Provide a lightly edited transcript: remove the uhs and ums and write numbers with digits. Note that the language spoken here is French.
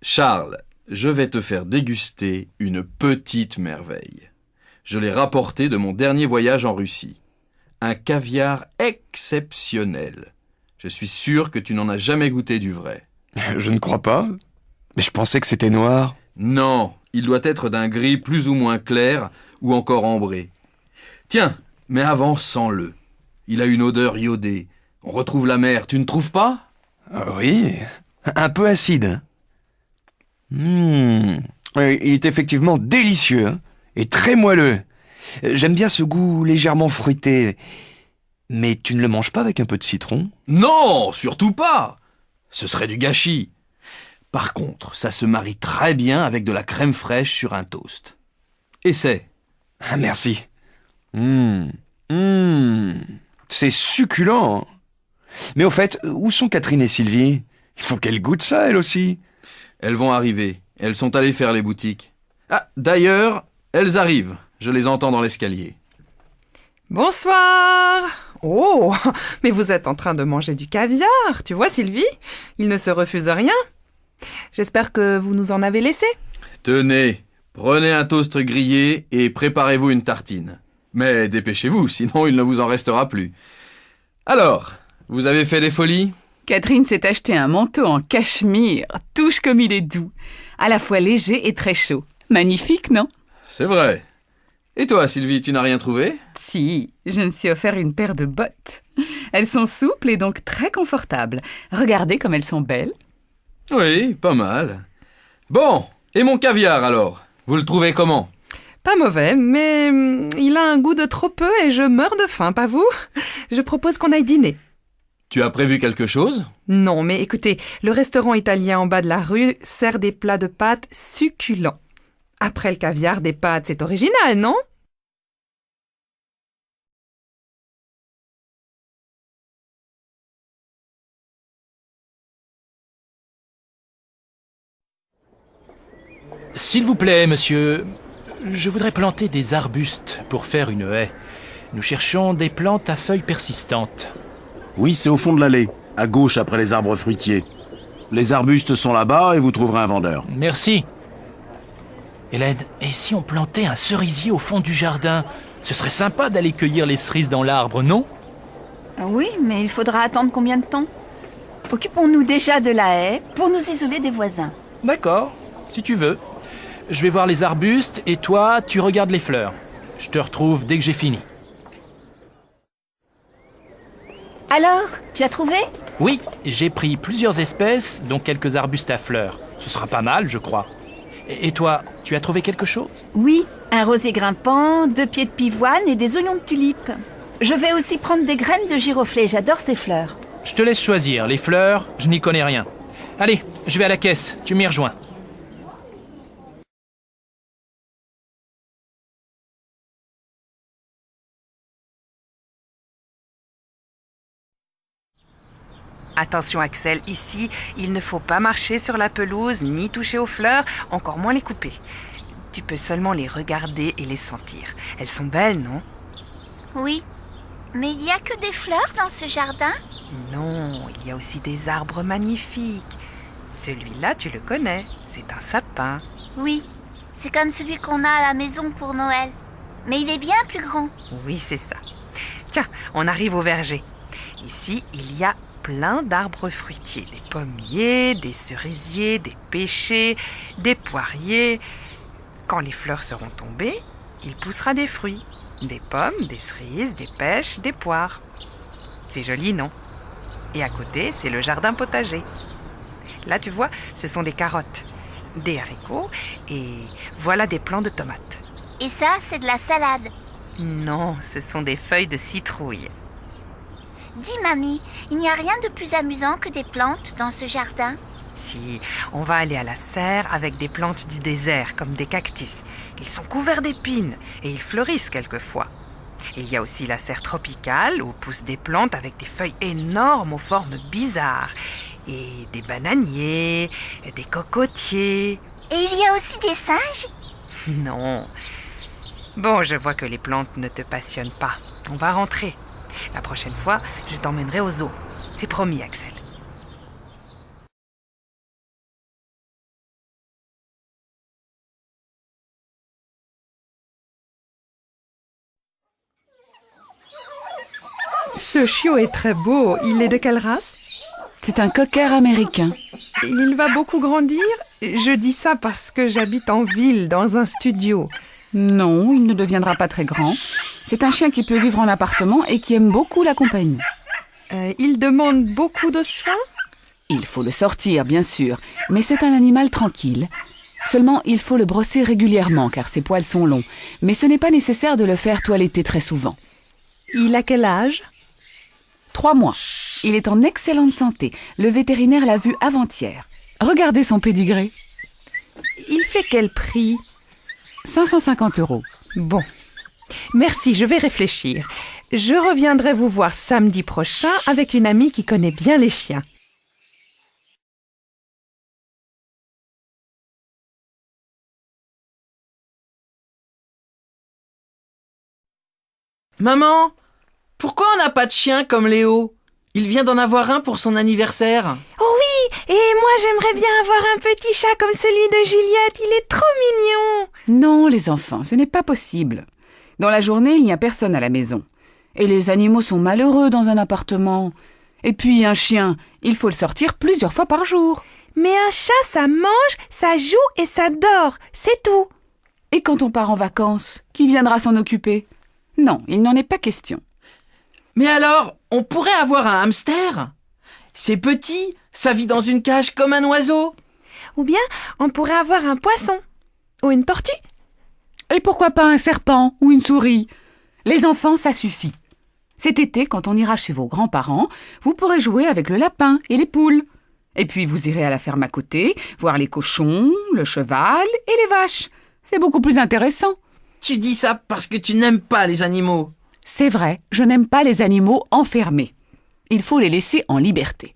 Charles, je vais te faire déguster une petite merveille. Je l'ai rapporté de mon dernier voyage en Russie. Un caviar exceptionnel. Je suis sûr que tu n'en as jamais goûté du vrai. Je ne crois pas. Mais je pensais que c'était noir. Non, il doit être d'un gris plus ou moins clair ou encore ambré. Tiens, mais avant, sens-le. Il a une odeur iodée. On retrouve la mer, tu ne trouves pas? Oui, un peu acide. Oui, il est effectivement délicieux et très moelleux. J'aime bien ce goût légèrement fruité. Mais tu ne le manges pas avec un peu de citron? Non, surtout pas. Ce serait du gâchis. Par contre, ça se marie très bien avec de la crème fraîche sur un toast. Essaie. Ah, merci. C'est succulent. Mais au fait, où sont Catherine et Sylvie? Il faut qu'elles goûtent ça, elles aussi. Elles vont arriver. Elles sont allées faire les boutiques. Ah, d'ailleurs, elles arrivent. Je les entends dans l'escalier. Bonsoir! Oh, mais vous êtes en train de manger du caviar, tu vois Sylvie? Il ne se refuse rien. J'espère que vous nous en avez laissé. Tenez, prenez un toast grillé et préparez-vous une tartine. Mais dépêchez-vous, sinon il ne vous en restera plus. Alors, vous avez fait des folies? Catherine s'est acheté un manteau en cachemire. Touche comme il est doux. À la fois léger et très chaud. Magnifique, non? C'est vrai. Et toi, Sylvie, tu n'as rien trouvé? Si, je me suis offert une paire de bottes. Elles sont souples et donc très confortables. Regardez comme elles sont belles. Oui, pas mal. Bon, et mon caviar alors? Vous le trouvez comment? Pas mauvais, mais il a un goût de trop peu et je meurs de faim, pas vous? Je propose qu'on aille dîner. Tu as prévu quelque chose? Non, mais écoutez, le restaurant italien en bas de la rue sert des plats de pâtes succulents. Après le caviar, des pâtes, c'est original, non? S'il vous plaît, monsieur, je voudrais planter des arbustes pour faire une haie. Nous cherchons des plantes à feuilles persistantes. Oui, c'est au fond de l'allée, à gauche après les arbres fruitiers. Les arbustes sont là-bas et vous trouverez un vendeur. Merci. Hélène, et si on plantait un cerisier au fond du jardin? Ce serait sympa d'aller cueillir les cerises dans l'arbre, non? Oui, mais il faudra attendre combien de temps? Occupons-nous déjà de la haie pour nous isoler des voisins. D'accord, si tu veux. Je vais voir les arbustes et toi, tu regardes les fleurs. Je te retrouve dès que j'ai fini. Alors, tu as trouvé? Oui, j'ai pris plusieurs espèces, dont quelques arbustes à fleurs. Ce sera pas mal, je crois. Et toi, tu as trouvé quelque chose? Oui, un rosier grimpant, 2 pieds de pivoine et des oignons de tulipe. Je vais aussi prendre des graines de giroflée, j'adore ces fleurs. Je te laisse choisir. Les fleurs, je n'y connais rien. Allez, je vais à la caisse. Tu m'y rejoins. Attention Axel, ici, il ne faut pas marcher sur la pelouse, ni toucher aux fleurs, encore moins les couper. Tu peux seulement les regarder et les sentir. Elles sont belles, non? Oui, mais il n'y a que des fleurs dans ce jardin? Non, il y a aussi des arbres magnifiques. Celui-là, tu le connais, c'est un sapin. Oui, c'est comme celui qu'on a à la maison pour Noël. Mais il est bien plus grand. Oui, c'est ça. Tiens, on arrive au verger. Ici, il y a plein d'arbres fruitiers, des pommiers, des cerisiers, des pêchers, des poiriers. Quand les fleurs seront tombées, il poussera des fruits, des pommes, des cerises, des pêches, des poires. C'est joli, non? Et à côté, c'est le jardin potager. Là, tu vois, ce sont des carottes, des haricots et voilà des plants de tomates. Et ça, c'est de la salade. Non, ce sont des feuilles de citrouille. Dis, mamie, il n'y a rien de plus amusant que des plantes dans ce jardin? Si, on va aller à la serre avec des plantes du désert, comme des cactus. Ils sont couverts d'épines et ils fleurissent quelquefois. Il y a aussi la serre tropicale où poussent des plantes avec des feuilles énormes aux formes bizarres. Et des bananiers, des cocotiers. Et il y a aussi des singes? Non. Bon, je vois que les plantes ne te passionnent pas. On va rentrer. La prochaine fois, je t'emmènerai au zoo. C'est promis, Axel. Ce chiot est très beau. Il est de quelle race? C'est un cocker américain. Il va beaucoup grandir? Je dis ça parce que j'habite en ville, dans un studio. Non, il ne deviendra pas très grand. C'est un chien qui peut vivre en appartement et qui aime beaucoup la compagnie. Il demande beaucoup de soins? Il faut le sortir, bien sûr, mais c'est un animal tranquille. Seulement, il faut le brosser régulièrement car ses poils sont longs. Mais ce n'est pas nécessaire de le faire toiletter très souvent. Il a quel âge? 3 mois. Il est en excellente santé. Le vétérinaire l'a vu avant-hier. Regardez son pédigré. Il fait quel prix? 550 €. Bon. Merci, je vais réfléchir. Je reviendrai vous voir samedi prochain avec une amie qui connaît bien les chiens. Maman, pourquoi on n'a pas de chien comme Léo? Il vient d'en avoir un pour son anniversaire. Oh oui, et moi j'aimerais bien avoir un petit chat comme celui de Juliette, il est trop mignon. Non, les enfants, ce n'est pas possible. Dans la journée, il n'y a personne à la maison. Et les animaux sont malheureux dans un appartement. Et puis un chien, il faut le sortir plusieurs fois par jour. Mais un chat, ça mange, ça joue et ça dort, c'est tout. Et quand on part en vacances, qui viendra s'en occuper? Non, il n'en est pas question. Mais alors, on pourrait avoir un hamster? C'est petit, ça vit dans une cage comme un oiseau. Ou bien, on pourrait avoir un poisson. Ou une tortue. Et pourquoi pas un serpent ou une souris? Les enfants, ça suffit. Cet été, quand on ira chez vos grands-parents, vous pourrez jouer avec le lapin et les poules. Et puis vous irez à la ferme à côté, voir les cochons, le cheval et les vaches. C'est beaucoup plus intéressant. Tu dis ça parce que tu n'aimes pas les animaux. C'est vrai, je n'aime pas les animaux enfermés. Il faut les laisser en liberté.